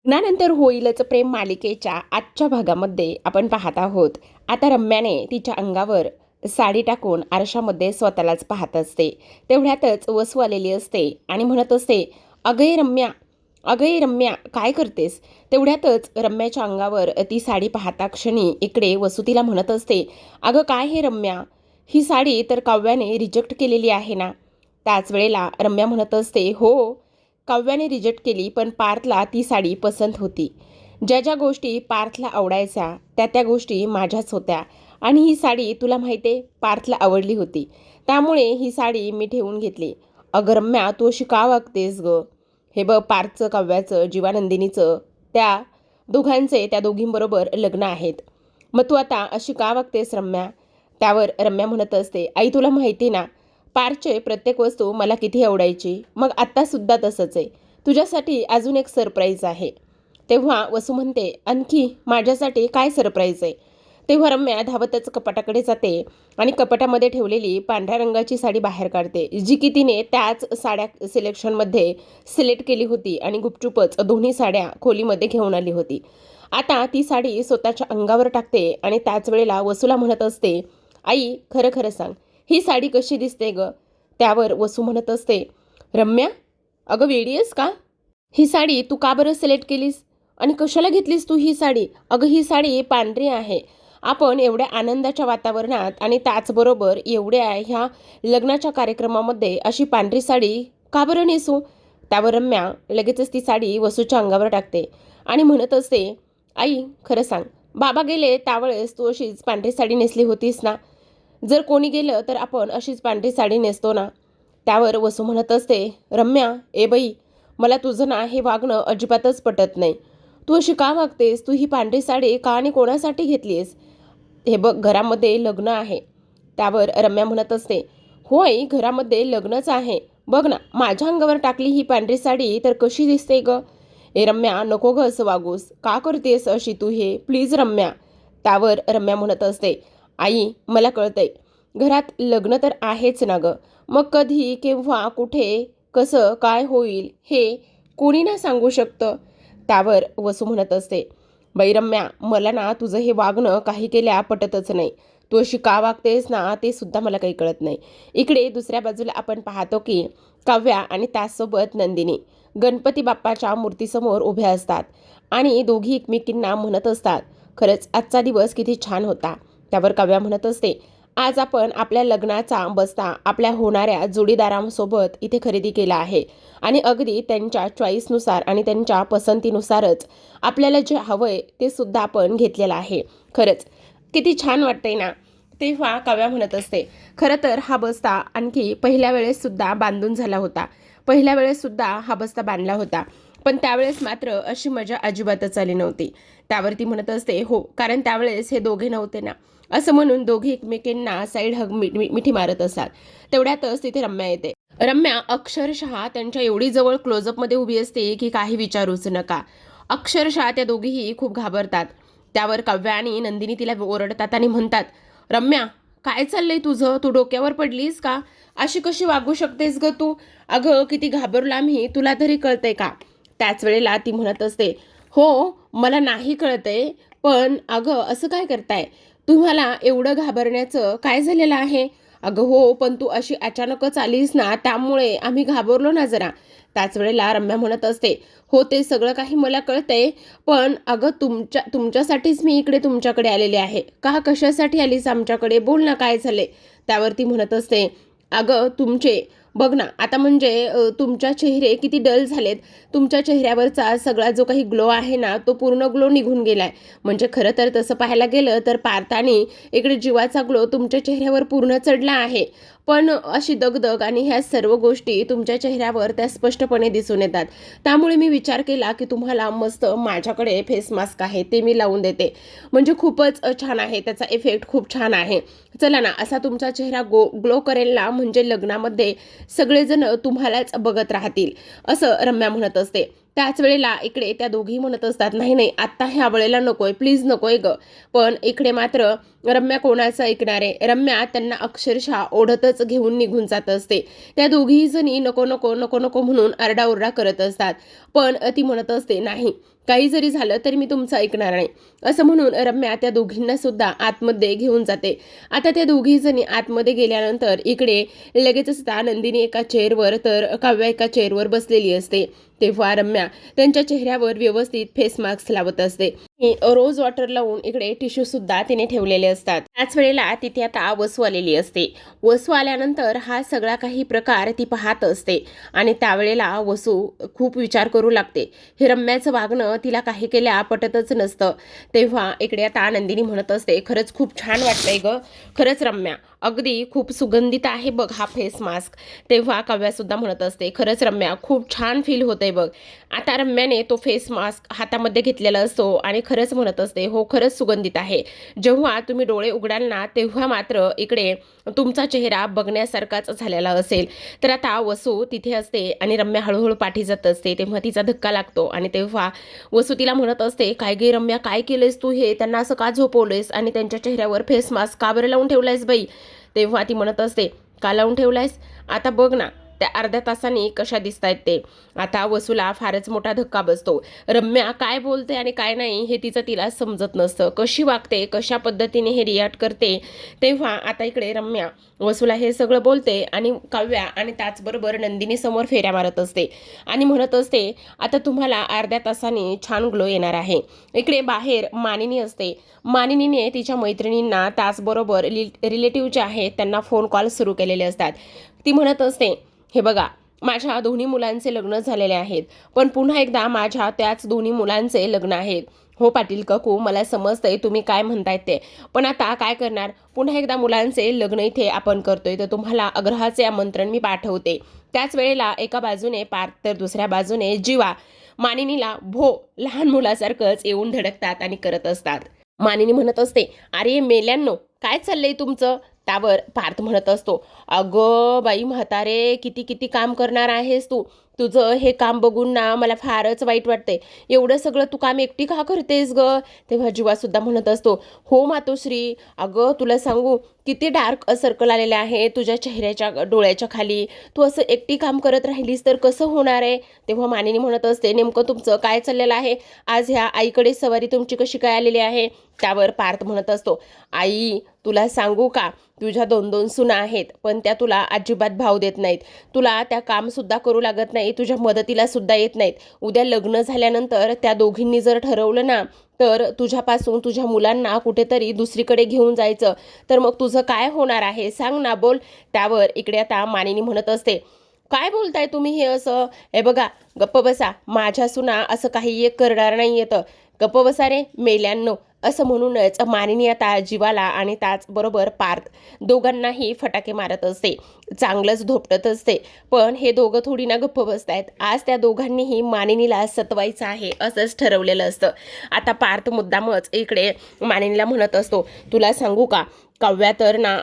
लग्नानंतर होईलच प्रेम मालिकेच्या आजच्या भागामध्ये आपण पाहत आहोत. आता रम्याने तिच्या अंगावर साडी टाकून आरशामध्ये स्वतःलाच पाहत असते. तेवढ्यातच वसू आलेली असते आणि म्हणत असते, अगं रम्या, अगं रम्या, काय करतेस? तेवढ्यातच रम्याच्या अंगावर ती साडी पाहता क्षणी इकडे वसू तिला म्हणत असते, अगं काय हे रम्या, ही साडी तर काव्याने रिजेक्ट केलेली आहे ना? त्याच वेळेला रम्या म्हणत असते, हो, काव्याने रिजेक्ट केली, पण पार्थला ती साडी पसंत होती. ज्या ज्या गोष्टी पार्थला आवडायच्या त्या गोष्टी माझ्याच होत्या आणि ही साडी तुला माहिती आहे पार्थला आवडली होती, त्यामुळे ही साडी मी ठेवून घेतली. अगं रम्या, तू अशी का वागतेस ग? हे बघ, पार्थचं, काव्याचं, जीवानंदिनीचं, त्या दोघींबरोबर लग्न आहेत. मग तू आता अशी का वागतेस रम्या? त्यावर रम्या म्हणत असते, आई तुला माहिती ना, पार्थचे प्रत्येक वस्तू मला किती आवडायची, मग आत्तासुद्धा तसंच आहे. तुझ्यासाठी अजून एक सरप्राईज आहे. तेव्हा वसू म्हणते, आणखी माझ्यासाठी काय सरप्राईज आहे? तेव्हा रम्या धावतच कपाटाकडे जाते आणि कपाटामध्ये ठेवलेली पांढऱ्या रंगाची साडी बाहेर काढते, जी की तिने त्याच साड्या सिलेक्शनमध्ये सिलेक्ट केली होती आणि गुपचूपच दोन्ही साड्या खोलीमध्ये घेऊन आली होती. आता ती साडी स्वतःच्या अंगावर टाकते आणि त्याच वेळेला वसूला म्हणत असते, आई खरं खरं सांग, ही साडी कशी दिसते ग? त्यावर वसू म्हणत असते, रम्या, अगं वेडी आहेस का? ही साडी तू का बरं सिलेक्ट केलीस आणि कशाला घेतलीस तू ही साडी? अगं ही साडी पांढरी आहे. आपण एवढ्या आनंदाच्या वातावरणात आणि त्याचबरोबर एवढ्या ह्या लग्नाच्या कार्यक्रमामध्ये अशी पांढरी साडी का बरं नेसू? त्यावर रम्या लगेचच ती साडी वसूच्या अंगावर टाकते आणि म्हणत असते, आई खरं सांग, बाबा गेले त्यावेळेस तू अशीच पांढरी साडी नेसली होतीस ना? जर कोणी गेलं तर आपण अशीच पांढरी साडी नेसतो ना? त्यावर वसू म्हणत असते, रम्या, ए बाई, मला तुझं ना हे वागणं अजिबातच पटत नाही. तू अशी का वागतेस? तू ही पांढरी साडी का आणि कोणासाठी घेतलीस? हे बघ, घरामध्ये लग्न आहे. त्यावर रम्या म्हणत असते, होय घरामध्ये लग्नच आहे. बघ ना, माझ्या अंगावर टाकली ही पांढरी साडी तर कशी दिसते ग? ए रम्या, नको ग असं वागूस. का करतेस अशी तू हे? प्लीज रम्या. त्यावर रम्या म्हणत असते, आई मला कळतंय, घरात लग्न तर आहेच ना ग, मग कधी, केव्हा, कुठे, कसं काय होईल हे कोणी ना सांगू शकतं. त्यावर वसू म्हणत असते, बाई रम्या, मला ना तुझं हे वागणं काही केल्या पटतच नाही. तू अशी का वागतेस ना ते सुद्धा मला काही कळत नाही. इकडे दुसऱ्या बाजूला आपण पाहतो की काव्या आणि त्याचसोबत नंदिनी गणपती बाप्पाच्या मूर्तीसमोर उभ्या असतात आणि दोघी एकमेकींना म्हणत असतात, खरंच आजचा दिवस किती छान होता. त्यावर काव्या म्हणत असते, आज आपण आपल्या लग्नाचा बस्ता आपल्या होणाऱ्या जोडीदारांसोबत इथे खरेदी केला आहे आणि अगदी त्यांच्या चॉईसनुसार आणि त्यांच्या पसंतीनुसारच आपल्याला जे हवंय ते सुद्धा आपण घेतलेलं आहे. खरंच किती छान वाटतंय ना? तेव्हा काव्या म्हणत असते, खरं तर हा बस्ता आणखी पहिल्या वेळेस सुद्धा बांधून झाला होता. पहिल्या वेळेस सुद्धा हा बस्ता बांधला होता, पण त्यावेळेस मात्र अशी मजा अजिबातच आली नव्हती. त्यावरती म्हणत असते, हो, कारण त्यावेळेस हे दोघे नव्हते ना. असं म्हणून दोघे एकमेकींना साईड हग मिठी मारत असतात. तेवढ्यातच तिथे रम्या येते. रम्या अक्षरशः त्यांच्या एवढी जवळ क्लोजअपमध्ये उभी असते की काही विचारूच नका. अक्षरशः त्या दोघीही खूप घाबरतात. त्यावर काव्या आणि नंदिनी तिला ओरडतात आणि म्हणतात, रम्या, काय चाललंय तुझं? तू डोक्यावर पडलीस का? अशी कशी वागू शकतेस ग तू? अगं किती घाबरलो आम्ही, तुला तरी कळतंय का? त्याच वेळेला ती म्हणत असते, हो मला नाही कळतंय, पण अगं असं काय करताय? तुम्हाला एवढं घाबरण्याचं काय झालेलं आहे? अगं हो, पण तू अशी अचानकच आलीस ना, त्यामुळे आम्ही घाबरलो ना जरा. त्याच वेळेला रम्या म्हणत असते, हो ते सगळं काही मला कळतंय, पण अगं तुमच्यासाठीच मी इकडे तुमच्याकडे आलेले आहे. का, कशासाठी आलीस आमच्याकडे? बोल ना, काय झाले? त्यावरती म्हणत असते, अगं तुमचे बघ ना आता, म्हणजे तुमच्या चेहरे किती डल झालेत. तुमच्या चेहऱ्यावरचा सगळा जो काही ग्लो आहे ना, तो पूर्ण ग्लो निघून गेलाय. म्हणजे खरं तर तसं पाहायला गेलं तर पार्थाने इकडे जीवाचा ग्लो तुमच्या चेहऱ्यावर पूर्ण चढला आहे, पण अशी दगदग आणि ह्या सर्व गोष्टी तुमच्या चेहऱ्यावर त्या स्पष्टपणे दिसून येतात. त्यामुळे मी विचार केला की तुम्हाला मस्त माझ्याकडे फेस मास्क आहे ते मी लावून देते, म्हणजे खूपच छान आहे, त्याचा इफेक्ट खूप छान आहे. चला ना, असा तुमचा चेहरा ग्लो करेल ना, म्हणजे लग्नामध्ये सगळेजण तुम्हालाच बघत राहतील, असं रम्या म्हणत असते. त्याच वेळेला इकडे त्या दोघी म्हणत असतात, नाही नाही, आत्ता ह्या वेळेला नकोय, प्लीज नकोय ग. पण इकडे मात्र रम्या कोणाचं ऐकणार आहे? रम्या त्यांना अक्षरशः ओढतच घेऊन निघून जात असते. त्या दोघीही जणी नको नको नको नको म्हणून आरडाओरडा करत असतात, पण ती म्हणत असते, नाही, काही जरी झालं तरी मी तुमचं ऐकणार नाही, असं म्हणून रम्या त्या दोघींना सुद्धा आतमध्ये घेऊन जाते. आता त्या दोघी जणी आतमध्ये गेल्यानंतर इकडे लगेचच नंदिनी एका चेअरवर तर काव्या एका चेअरवर बसलेली असते. तेव्हा रम्या त्यांच्या चेहऱ्यावर व्यवस्थित फेस मास्क लावत असते. रोज वॉटर लावून इकडे टिश्यू सुद्धा तिने ठेवलेले असतात. त्याच वेळेला तिथे आता वसू आलेली असते. वसू आल्यानंतर हा सगळा काही प्रकार ती पाहत असते आणि त्यावेळेला वसू खूप विचार करू लागते. हे रम्याचं वागणं तिला काही केल्या पटतच नसतं. तेव्हा इकडे आता नंदिनी म्हणत असते, खरंच खूप छान वाटलंय ग, खरंच रम्या अगदी खूप सुगंधित आहे बघ हा फेस मास्क. तेव्हा काव्या सुद्धा म्हणत असते, खरंच रम्या खूप छान फील होतंय बघ. आता रम्याने तो फेस मास्क हातामध्ये घेतलेला असतो आणि खरंच म्हणत असते, हो खरंच सुगंधित आहे. जेव्हा तुम्ही डोळे उघडाल ना तेव्हा मात्र इकडे तुमचा चेहरा बघण्यासारखाच झालेला असेल. तर आता वसू तिथे असते आणि रम्या हळूहळू पाठी जात असते. तेव्हा तिचा धक्का लागतो आणि तेव्हा वसू तिला म्हणत असते, काय गे रम्या, काय केलंयस तू, हे त्यांना असं का झोपवलंयस आणि त्यांच्या चेहऱ्यावर फेस मास्क का बरं लावून ठेवलायस बाई. तेव्हा ती म्हणत असते, का लावून ठेवलायस, आता बघ ना त्या अर्ध्या तासांनी कशा दिसतायत ते. आता वसूला फारच मोठा धक्का बसतो. रम्या काय बोलते आणि काय नाही हे तिला समजत नसतं. कशी वागते, कशा पद्धतीने हे रिॲक्ट करते. तेव्हा आता इकडे रम्या वसूला हे सगळं बोलते आणि काव्या आणि त्याचबरोबर नंदिनी समोर फेऱ्या मारत असते आणि म्हणत असते, आता तुम्हाला अर्ध्या तासांनी छान ग्लो येणार आहे. इकडे बाहेर मानिनी असते. मानिनीने तिच्या मैत्रिणींना त्याचबरोबर रिलेटिव्ह जे आहेत त्यांना फोन कॉल सुरू केलेले असतात. ती म्हणत असते, हे बघा माझ्या दोन्ही मुलांचे लग्न झालेले आहेत, पण पुन्हा एकदा माझ्या त्याच दोन्ही मुलांचे लग्न आहेत. हो पाटील काकू, मला समजतंय तुम्ही काय म्हणतायत ते, पण आता काय करणार, पुन्हा एकदा मुलांचे लग्न इथे आपण करतोय तर तुम्हाला आग्रहाचे आमंत्रण मी पाठवते. त्याच वेळेला एका बाजूने पार्थ तर दुसऱ्या बाजूने जीवा मानिनीला लहान मुलासारखंच येऊन धडकतात आणि करत असतात. मानिनी म्हणत असते, अरे मेल्यांनो काय चाललंय तुमचं. त्यावर पार्थ म्हणत असतो, अगं बाई म्हातारे, किती किती काम करणार आहेस तू, तुझं हे काम बघून ना मला फारच वाईट वाटतंय. एवढं सगळं तू काम एकटी का करतेस ग. तेव्हा जीवा सुद्धा म्हणत असतो, हो मातोश्री, अगं तुला सांगू किती डार्क सर्कल आलेले आहे तुझ्या चेहऱ्याच्या डोळ्याच्या खाली, तू असं एकटी काम करत राहिलीस तर कसं होणार आहे. तेव्हा मानिनी म्हणत असते, नेमकं तुमचं काय चाललेलं आहे, आज ह्या आईकडे सवारी तुमची कशी काय आलेली आहे. त्यावर पार्थ म्हणत असतो, आई तुला सांगू का, तुझ्या 2-2 सुना आहेत पण त्या तुला अजिबात भाव देत नाहीत. तुला त्या काम सुद्धा करू लागत नाही, तुझ्या मदतीला सुद्धा येत नाहीत. उद्या लग्न झाल्यानंतर त्या दोघींनी जर ठरवलं ना तर तुझ्यापासून तुझ्या मुलांना कुठेतरी दुसरीकडे घेऊन जायचं, तर मग तुझं काय होणार आहे सांग ना, बोल. त्यावर इकडे आता मानिनी म्हणत असते, काय बोलताय तुम्ही हे असं, हे बघा गप्प बसा, माझ्या सुना असं काही एक करणार नाही येतं, गप्प बसा रे मेल्यांनो. असं म्हणूनच मानिनी आता जीवाला आणि त्याचबरोबर पार्थ दोघांनाही फटाके मारत असते, चांगलंच धोपटत असते. पण हे दोघं थोडी ना गप्प बसतायत. आज त्या दोघांनीही मानिनीला सतवायचं आहे असंच ठरवलेलं असतं. आता पार्थ मुद्दामच इकडे मानिनीला म्हणत असतो, तुला सांगू का, काव्या तर ना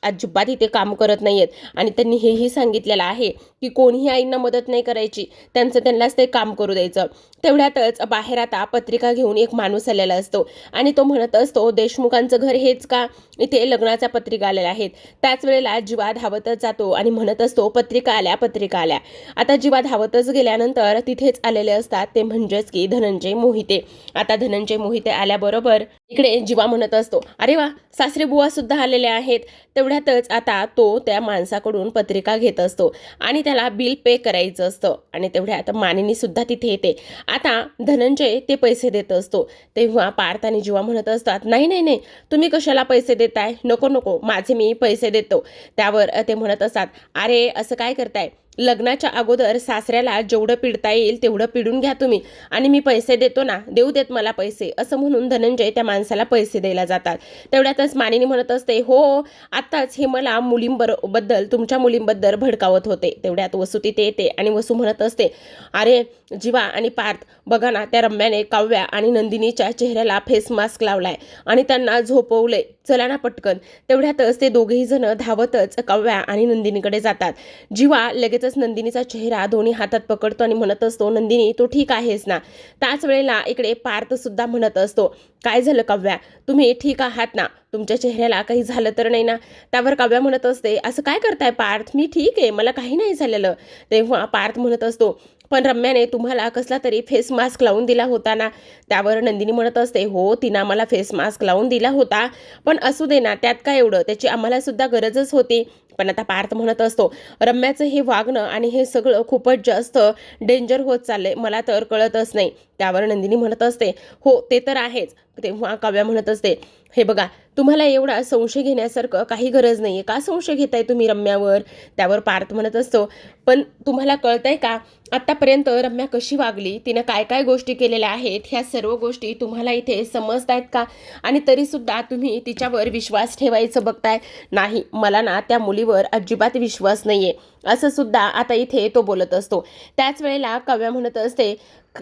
अजिबात इथे काम करत नाहीयेत आणि त्यांनी हेही सांगितलेलं आहे की कोणीही आईंना मदत नाही करायची, त्यांचं त्यांनाच ते काम करू द्यायचं. तेवढ्यातच बाहेर आता पत्रिका घेऊन एक माणूस आलेला असतो आणि तो म्हणत असतो, देशमुखांचं घर हेच का, इथे लग्नाच्या पत्रिका आलेल्या आहेत. त्याच वेळेला जीवा धावतच जातो आणि म्हणत असतो, पत्रिका आल्या, पत्रिका आल्या. आता जीवा धावतच गेल्यानंतर तिथेच आलेले असतात ते म्हणजेच की धनंजय मोहिते. आता धनंजय मोहिते आल्याबरोबर इकडे जीवा म्हणत असतो, अरे वा, सासरे बुवा सुद्धा आलेले आहेत. तेवढ्यातच आता तो त्या माणसाकडून पत्रिका घेत असतो आणि त्याला बिल पे करायचं असतं आणि तेवढ्यात मानिनी सुद्धा तिथे येते. आता धनंजय ते पैसे देत असतो. तेव्हा पार्थ आणि जीवा म्हणत असतात, नाही नाही नाही, तुम्ही कशाला पैसे देताय, नको नको, माझे मी पैसे देतो. त्यावर ते म्हणत असतात, अरे असं काय करताय, लग्नाच्या अगोदर सासऱ्याला जेवढं पिडता येईल तेवढं पिडून घ्या तुम्ही आणि मी पैसे देतो ना, देऊ देत मला पैसे, असं म्हणून धनंजय त्या माणसाला पैसे द्यायला जातात. तेवढ्यातच मानिनी म्हणत असते, हो आत्ताच हे मला मुलींबद्दल तुमच्या मुलींबद्दल भडकावत होते. तेवढ्यात वसू तिथे येते आणि वसू म्हणत असते, अरे जीवा आणि पार्थ बघा ना, त्या रम्याने काव्या आणि नंदिनीच्या चेहऱ्याला फेस मास्क लावलाय आणि त्यांना झोपवलंय, चला ना पटकन. तेवढ्यातच ते दोघेही जण धावतच काव्या आणि नंदिनीकडे जातात. जीवा लगेचच नंदिनीचा चेहरा दोन्ही हातात पकडतो आणि म्हणत असतो, नंदिनी तू ठीक आहेस ना. त्याच वेळेला इकडे पार्थ सुद्धा म्हणत असतो, काय झालं काव्या, तुम्ही ठीक आहात ना, तुमच्या चेहऱ्याला काही झालं तर नाही ना. त्यावर काव्या म्हणत असते, असं काय करताय पार्थ, मी ठीक आहे, मला काही नाही झालेलं. तेव्हा पार्थ म्हणत असतो, पण रम्याने तुम्हाला कसला तरी फेस मास्क लावून दिला होता ना. त्यावर नंदिनी म्हणत असते, हो तिनं आम्हाला फेस मास्क लावून दिला होता, पण असू दे ना, त्यात काय एवढं, त्याची आम्हाला सुद्धा गरजच होती. पण आता पार्थ म्हणत असतो, रम्याचं हे वागणं आणि हे सगळं खूपच जास्त डेंजर होत चाललंय, मला तर कळतच नाही. त्यावर नंदिनी म्हणत असते, हो ते तर आहेच. तेव्हा काव्या म्हणत असते, हे बघा, तुम्हाला एवढा संशय घेण्यासारखं काही गरज नाहीये, का संशय घेताय तुम्ही रम्यावर. त्यावर पार्थ म्हणत असतो, पण तुम्हाला कळतंय का आतापर्यंत रम्या कशी वागली, तिने काय काय गोष्टी केलेल्या आहेत, ह्या सर्व गोष्टी तुम्हाला इथे समजतायत का. आणि तरीसुद्धा तुम्ही तिच्यावर विश्वास ठेवायचं बघताय. नाही, मला ना त्या मुलीवर अजिबात विश्वास नाहीये, असं सुद्धा आता इथे तो बोलत असतो. त्याच वेळेला काव्या म्हणत असते,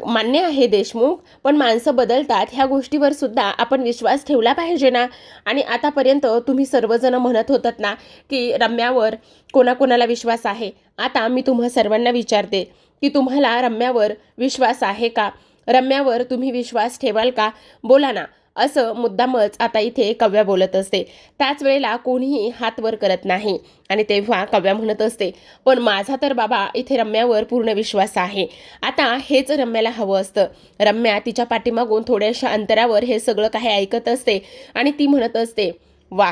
मान्य आहे देशमुख, पण माणसं बदलतात, ह्या गोष्टीवर सुद्धा आपण विश्वास ठेवला पाहिजे ना. आणि आतापर्यंत तुम्ही सर्वजण म्हणत होतात ना की रम्यावर कोणाकोणाला विश्वास आहे. आता मी तुम्हा सर्वांना विचारते की तुम्हाला रम्यावर विश्वास आहे का. रम्यावर तुम्ही विश्वास ठेवाल का, बोला ना. असं मुद्दामच आता इथे काव्या बोलत असते. त्याच वेळेला कोणीही हात वर करत नाही. आणि तेव्हा काव्या म्हणत असते, पण माझा तर बाबा इथे रम्यावर पूर्ण विश्वास आहे. आता हेच रम्याला हवं असतं. रम्या तिच्या पाठीमागून थोड्याशा अंतरावर हे सगळं काही ऐकत असते आणि ती म्हणत असते, वा,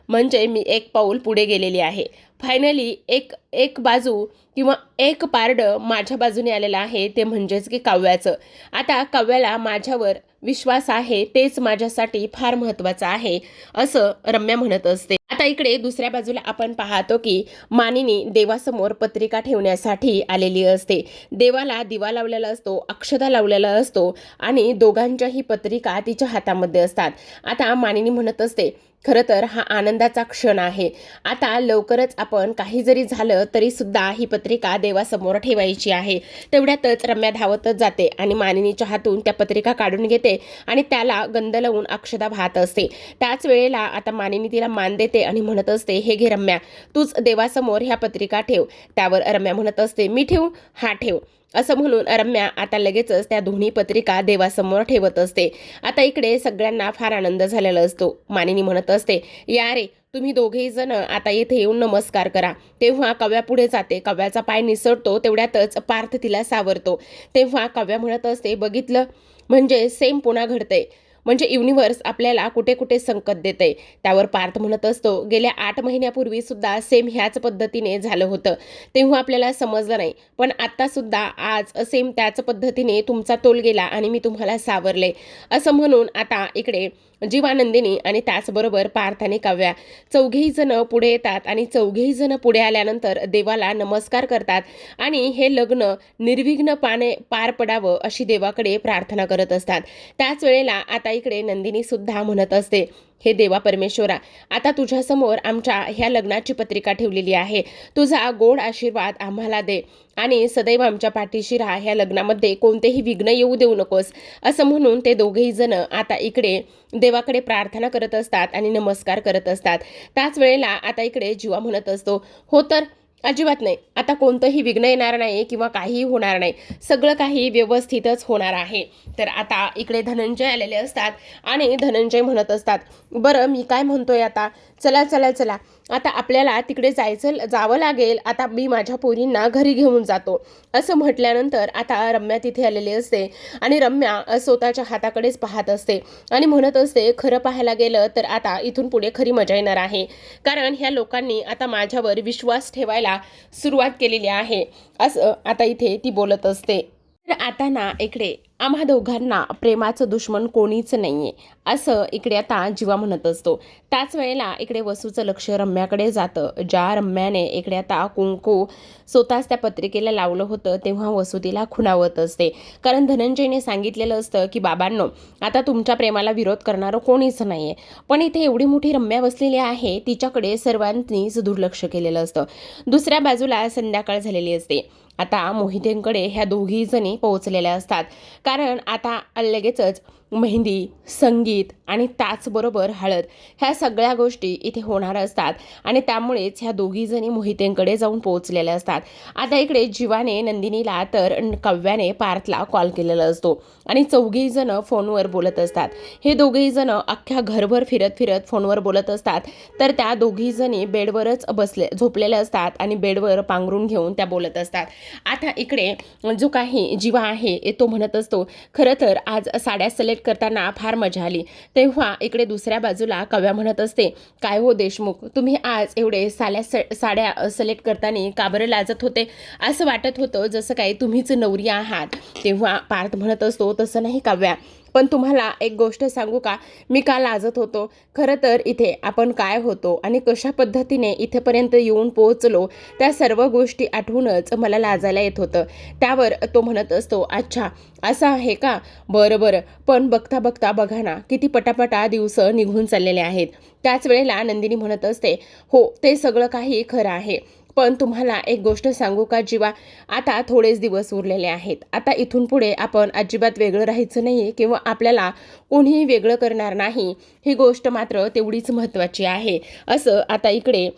म्हणजे मी एक पाऊल पुढे गेलेली आहे. फायनली एक एक बाजू किंवा एक पारडं माझ्या बाजूने आलेलं आहे, ते म्हणजेच की काव्याचं. आता काव्याला माझ्यावर विश्वास आहे, तेच माझ्यासाठी फार महत्त्वाचं आहे, असं रम्या म्हणत असते. आता इकडे दुसऱ्या बाजूला आपण पाहतो की मानिनी देवासमोर पत्रिका ठेवण्यासाठी आलेली असते. देवाला दिवा लावलेला असतो, अक्षता लावलेला असतो आणि दोघांच्याही पत्रिका तिच्या हातामध्ये असतात. आता मानिनी म्हणत असते, खरं तर हा आनंदाचा क्षण आहे. आता लवकरच आपण काही जरी झालं तरी सुद्धा ही पत्रिका देवासमोर ठेवायची आहे. तेवढ्यातच रम्या धावतच जाते आणि मानिनीच्या हातून त्या पत्रिका काढून घेते आणि त्याला गंध लावून अक्षता वाहत असते. त्याच वेळेला आता मानिनी तिला मान देते आणि म्हणत असते, हे घे रम्या, तूच देवासमोर ह्या पत्रिका ठेव. त्यावर रम्या म्हणत असते, मी ठेवू, हा ठेव. असं म्हणून रम्या आता लगेचच त्या दोन्ही पत्रिका देवासमोर ठेवत असते. आता इकडे सगळ्यांना फार आनंद झालेला असतो. मानिनी म्हणत असते, या रे, तुम्ही दोघेही जण आता येथे येऊन नमस्कार करा. तेव्हा काव्या पुढे जाते. काव्याचा पाय निसरतो, तेवढ्यातच पार्थ तिला सावरतो. तेव्हा काव्या म्हणत असते, बघितलं, म्हणजे सेम पुन्हा घडतंय, म्हणजे युनिव्हर्स आपल्याला कुठे कुठे संकट देते. त्यावर पार्थ म्हणत असतो, गेल्या 8 महिन्यापूर्वी सुद्धा सेम ह्याच पद्धतीने झालं होतं, तेव्हा आपल्याला समजलं नाही, पण आता सुद्धा आज सेम त्याच पद्धतीने तुमचा तोल गेला आणि मी तुम्हाला सावरले. असं म्हणून आता इकडे जीवानंदिनी आणि त्याचबरोबर पार्थ आणि काव्या चौघेही जण पुढे येतात आणि चौघेही जण पुढे आल्यानंतर देवाला नमस्कार करतात आणि हे लग्न निर्विघ्नपणे पार पडावं अशी देवाकडे प्रार्थना करत असतात. त्याच वेळेला आता इकडे नंदिनी सुद्धा म्हणत असते, हे देवा परमेश्वरा, आता तुझ्यासमोर आमच्या ह्या लग्नाची पत्रिका ठेवलेली आहे. तुझा गोड आशीर्वाद आम्हाला दे आणि सदैव आमच्या पाठीशी राहा. ह्या लग्नामध्ये कोणतेही विघ्न येऊ देऊ नकोस. असं म्हणून ते दोघेही जण आता इकडे देवाकडे प्रार्थना करत असतात आणि नमस्कार करत असतात. त्याच वेळेला आता इकडे जीवा म्हणत असतो, हो तर अजिबात नाही, आता कोणतंही विघ्न येणार नाही किंवा काहीही होणार नाही, सगळं काही व्यवस्थितच होणार आहे. तर आता इकडे धनंजय आलेले असतात आणि धनंजय म्हणत असतात, बरं मी काय म्हणतोय आता, चला चला चला, आता आपल्याला तिकडे जावं लागेल. आता मी माझ्या पोरींना घरी घेऊन जातो. असं म्हटल्यानंतर आता रम्या तिथे आलेली असते आणि रम्या स्वतःच्या हाताकडेच पाहत असते आणि म्हणत असते, खरं पाहायला गेलं तर आता इथून पुढे खरी मजा येणार आहे, कारण ह्या लोकांनी आता माझ्यावर विश्वास ठेवायला सुरुवात केलेली आहे. असं आता इथे ती बोलत असते. तर आता ना इकडे आम्हा दोघांना प्रेमाचं दुश्मन कोणीच नाहीये, असं इकडे आता जीवा म्हणत असतो. त्याच वेळेला इकडे वसूचं लक्ष रम्याकडे जातं. ज्या रम्याने इकडे आता कुंकू स्वतःच त्या पत्रिकेला लावलं होतं, तेव्हा वसू तिला खुणावत असते. कारण धनंजयने सांगितलेलं असतं की बाबांनो, आता तुमच्या प्रेमाला विरोध करणारं कोणीच नाहीये, पण इथे एवढी मोठी रम्या बसलेली आहे, तिच्याकडे सर्वांनीच दुर्लक्ष केलेलं असतं. दुसऱ्या बाजूला संध्याकाळ झालेली असते. आता मोहितेंकडे ह्या दोघी जणी पोहोचलेल्या असतात, कारण आता लगेचच मेहंदी, संगीत आणि त्याचबरोबर हळद ह्या सगळ्या गोष्टी इथे होणार असतात आणि त्यामुळेच ह्या दोघीजणी मोहितेंकडे जाऊन पोहोचलेल्या असतात. आता इकडे जीवाने नंदिनीला तर काव्याने पार्थला कॉल केलेला असतो आणि चौघेही जण फोनवर बोलत असतात. हे दोघेही जण अख्ख्या घरभर फिरत फिरत फोनवर बोलत असतात. तर त्या दोघी जणी बेडवरच झोपलेल्या असतात आणि बेडवर पांघरून घेऊन त्या बोलत असतात. आता इकडे जो काही जीवा आहे तो म्हणत असतो, खरं तर आज साड्या सिलेक्ट करताना फार मजा आली. तेव्हा इकडे दुसऱ्या बाजूला काव्या म्हणत असते, काय हो देशमुख, तुम्ही आज एवढे साड्या सिलेक्ट करताना का बरं लाजत होते? असं वाटत होतं जसं काही तुम्हीच नवरी आहात. तेव्हा पार्थ म्हणत असतो, तसं नाही काव्या, पण तुम्हाला एक गोष्ट सांगू का, मी का लाजत होतो? खरं तर इथे आपण काय होतो आणि कशा पद्धतीने इथेपर्यंत येऊन पोहोचलो त्या सर्व गोष्टी आठवूनच मला लाजायला येत होतं. त्यावर तो म्हणत असतो, अच्छा असं आहे का, बरं बरं, पण बघता बघता बघा ना किती पटापटा दिवस निघून चाललेले आहेत. त्याच वेळेला नंदिनी म्हणत असते, हो ते सगळं काही खरं आहे, पण तुम्हाला एक गोष्ट सांगू का जीवा, आता थोडेच दिवस उरलेले आहेत. आता इथून पुढे आपण अजिबात वेगळं राहायचं नाही किंवा आपल्याला कोणीही वेगळं करणार नाही, ही गोष्ट मात्र तेवढीच महत्त्वाची आहे. असं आता इकडे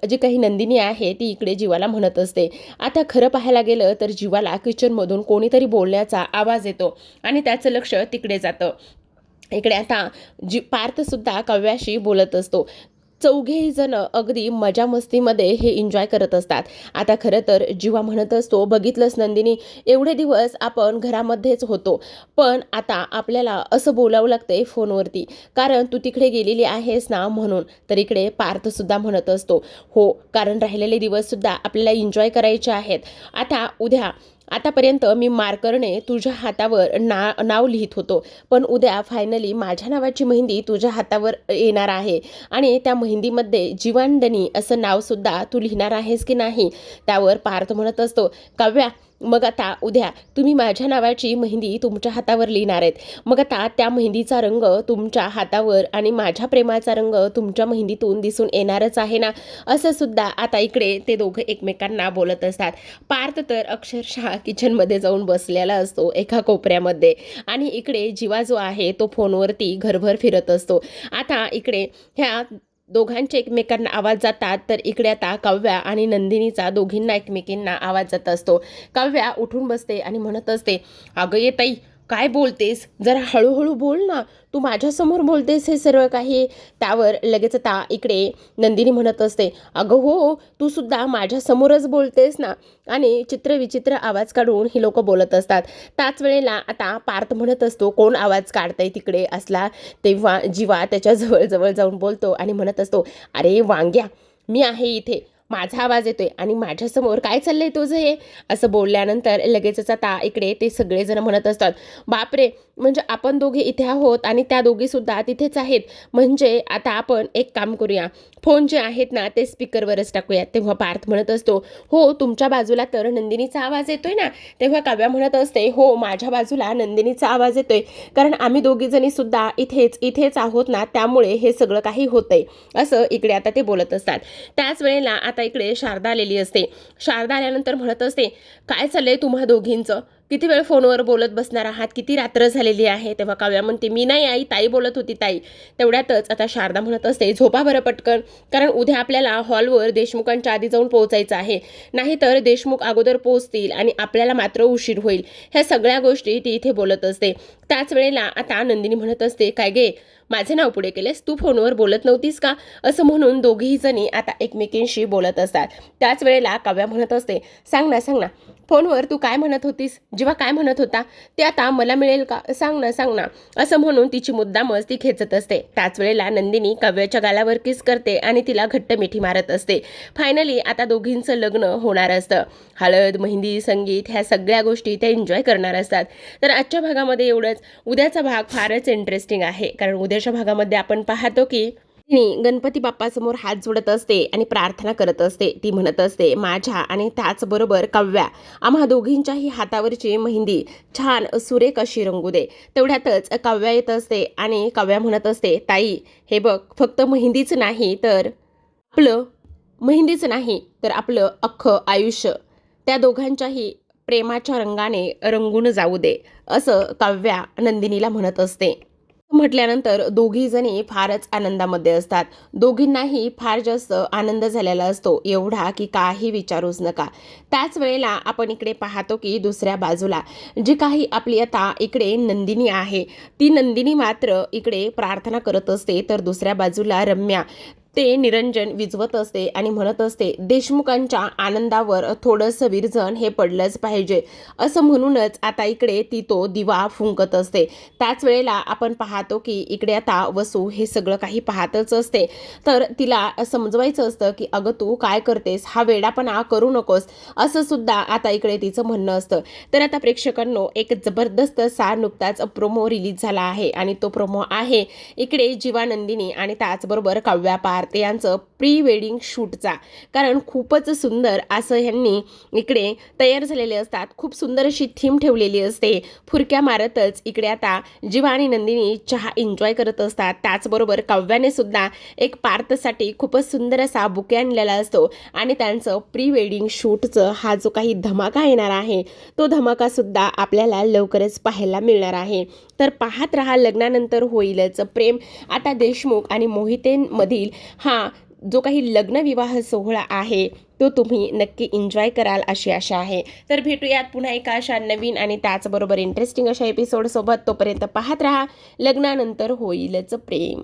जी काही नंदिनी आहे ती इकडे जीवाला म्हणत असते. आता खरं पाहायला गेलं तर जीवाला किचनमधून कोणीतरी बोलण्याचा आवाज येतो आणि त्याचं लक्ष तिकडे जातं. इकडे आता पार्थसुद्धा काव्याशी बोलत असतो. चौघेही जण अगदी मजा मस्तीमध्ये हे एन्जॉय करत असतात. आता खरं तर जीवा म्हणत असतो, बघितलंस नंदिनी, एवढे दिवस आपण घरामध्येच होतो, पण आता आपल्याला असं बोलावं लागतंय फोनवरती, कारण तू तिकडे गेलेली आहेस ना म्हणून. तर इकडे पार्थसुद्धा म्हणत असतो, हो, कारण राहिलेले दिवससुद्धा आपल्याला एन्जॉय करायचे आहेत. आता उद्या आतापर्यंत मी मार्करने तुझ्या हातावर नाव लिहित होतो, पण उद्या फायनली माझ्या नावाची मेहंदी तुझ्या हातावर येणार आहे आणि त्या मेहंदीमध्ये जीवांडनी असं नावसुद्धा तू लिहिणार आहेस की नाही? त्यावर पार्थ म्हणत असतो, काव्या, मग आता उद्या तुम्ही माझ्या नावाची मेहंदी तुमच्या हातावर लिहिणार आहेत. मग आता त्या मेहंदीचा रंग तुमच्या हातावर आणि माझ्या प्रेमाचा रंग तुमच्या मेहंदीतून दिसून येणारच आहे ना? असं सुद्धा आता इकडे ते दोघं एकमेकांना बोलत असतात. पार्थ तर अक्षरशः किचनमध्ये जाऊन बसलेला असतो एका कोपऱ्यामध्ये आणि इकडे जीवा जो आहे तो फोनवरती घरभर फिरत असतो. आता इकडे ह्या दोघांचे एकमेकांना आवाज जातात, तर इकडे आता काव्या आणि नंदिनीचा दोघींना एकमेकींना आवाज जात असतो. काव्या उठून बसते आणि म्हणत असते, अगं ये ताई, काय बोलतेस, जरा हळूहळू बोल ना, तू माझ्यासमोर बोलतेस हे सर्व काही. त्यावर लगेच आता इकडे नंदिनी म्हणत असते, अगं हो, तू सुद्धा माझ्यासमोरच बोलतेस ना. आणि चित्रविचित्र आवाज काढून ही लोक बोलत असतात. त्याच वेळेला आता पार्थ म्हणत असतो, कोण आवाज काढतंय तिकडे असला? तेव्हा जीवा त्याच्या जवळ जाऊन बोलतो आणि म्हणत असतो, अरे वांग्या, मी आहे इथे, माझा आवाज येतोय आणि माझ्यासमोर काय चाललंय तुझं हे? असं बोलल्यानंतर लगेचच आता इकडे ते सगळेजण म्हणत असतात, बापरे, म्हणजे आपण दोघे इथे आहोत आणि त्या दोघीसुद्धा तिथेच आहेत, म्हणजे आता आपण एक काम करूया, फोन जे आहेत ना ते स्पीकरवरच टाकूया. तेव्हा पार्थ म्हणत असतो, हो, तुमच्या बाजूला तर नंदिनीचा आवाज येतोय ना? तेव्हा काव्या म्हणत असते, हो, माझ्या बाजूला नंदिनीचा आवाज येतोय, कारण आम्ही दोघीजणी सुद्धा इथेच आहोत ना, त्यामुळे हे सगळं काही होतंय. असं इकडे आता ते बोलत असतात. त्याच वेळेला आता इकडे शारदा आलेली असते. शारदा आल्यानंतर म्हणत असते, काय चाललंय तुम्हा दोघींचं? किती वेळ फोनवर बोलत बसणार आहात? किती रात्र झालेली आहे? तेव्हा काव्या म्हणते, मी नाही आई, ताई बोलत होती ताई. तेवढ्यातच आता शारदा म्हणत असते, झोपा बरं पटकन, कारण उद्या आपल्याला हॉलवर देशमुखांच्या आधी जाऊन पोहोचायचं आहे, नाहीतर देशमुख अगोदर पोहोचतील आणि आपल्याला मात्र उशीर होईल. ह्या सगळ्या गोष्टी ती इथे बोलत असते. त्याच वेळेला आता नंदिनी म्हणत असते, काय गे, माझे नाव पुढे केलेस, तू फोनवर बोलत नव्हतीस का? असं म्हणून दोघीही जणी आता एकमेकींशी बोलत असतात. त्याच वेळेला काव्या म्हणत असते, सांग ना फोनवर तू काय म्हणत होतीस? जेव्हा काय म्हणत होता ते आता मला मिळेल का? सांग ना. असं म्हणून तिची मुद्दामच ती खेचत असते. त्याच वेळेला नंदिनी काव्याच्या गालावर किस करते आणि तिला घट्ट मिठी मारत असते. फायनली आता दोघींचं लग्न होणार असतं. हळद, मेहंदी, संगीत ह्या सगळ्या गोष्टी त्या एन्जॉय करणार असतात. तर आजच्या भागामध्ये एवढंच. उद्याचा भाग फारच इंटरेस्टिंग आहे, कारण उद्याच्या भागामध्ये आपण पाहतो की गणपती बाप्पासमोर हात जोडत असते आणि प्रार्थना करत असते. ती म्हणत असते, माझ्या आणि त्याचबरोबर काव्या, आम्हा दोघींच्याही हातावरची मेहंदी छान सुरेख अशी रंगू दे. तेवढ्यातच काव्या येत असते आणि काव्या म्हणत असते, ताई, हे बघ, फक्त मेहंदीच नाही तर आपलं अख्खं आयुष्य त्या दोघांच्याही प्रेमाच्या रंगाने रंगून जाऊ दे, असं काव्या नंदिनीला म्हणत असते. म्हटल्यानंतर दोघी जणी फारच आनंदामध्ये असतात. दोघींनाही फार जास्त आनंद झालेला असतो, एवढा की काही विचारूच नका. त्याच वेळेला आपण इकडे पाहतो की दुसऱ्या बाजूला जी काही आपली आता इकडे नंदिनी आहे, ती नंदिनी मात्र इकडे प्रार्थना करत असते, तर दुसऱ्या बाजूला रम्या ते निरंजन विझवत असते आणि म्हणत असते, देशमुखांच्या आनंदावर थोडंसं विरजण हे पडलंच पाहिजे, असं म्हणूनच आता इकडे ती तो दिवा फुंकत असते. त्याच वेळेला आपण पाहतो की इकडे आता वसू हे सगळं काही पाहतच असते, तर तिला समजवायचं असतं की अगं तू काय करतेस, हा वेडापणा करू नकोस, असं सुद्धा आता इकडे तिचं म्हणणं असतं. तर आता प्रेक्षकांनो, एक जबरदस्त असा नुकताच प्रोमो रिलीज झाला आहे आणि तो प्रोमो आहे इकडे जीवानंदिनी आणि त्याचबरोबर काव्या पार्थ यांचं प्री वेडिंग शूटचा. कारण खूपच सुंदर असं ह्यांनी इकडे तयार झालेले असतात. खूप सुंदर अशी थीम ठेवलेली असते. फुरक्या मारतच इकडे आता जीवा आणि नंदिनी चहा एन्जॉय करत असतात. त्याचबरोबर काव्याने सुद्धा एक पार्थसाठी खूपच सुंदर असा बुके आणलेला असतो आणि त्यांचं प्री वेडिंग शूटचं हा जो काही धमाका येणार आहे, तो धमाका सुद्धा आपल्याला लवकरच पाहायला मिळणार आहे. तर पाहत रहा लग्नानंतर होईलच प्रेम. आता देशमुख आणि मोहितेंमधील हा जो काही लग्नविवाह सोहळा आहे, तो तुम्ही नक्की एन्जॉय कराल अशी आशा आहे. तर भेटूयात पुन्हा एका अशा नवीन आणि त्याचबरोबर इंटरेस्टिंग अशा एपिसोडसोबत. तोपर्यंत पाहत रहा लग्नानंतर होईलच प्रेम.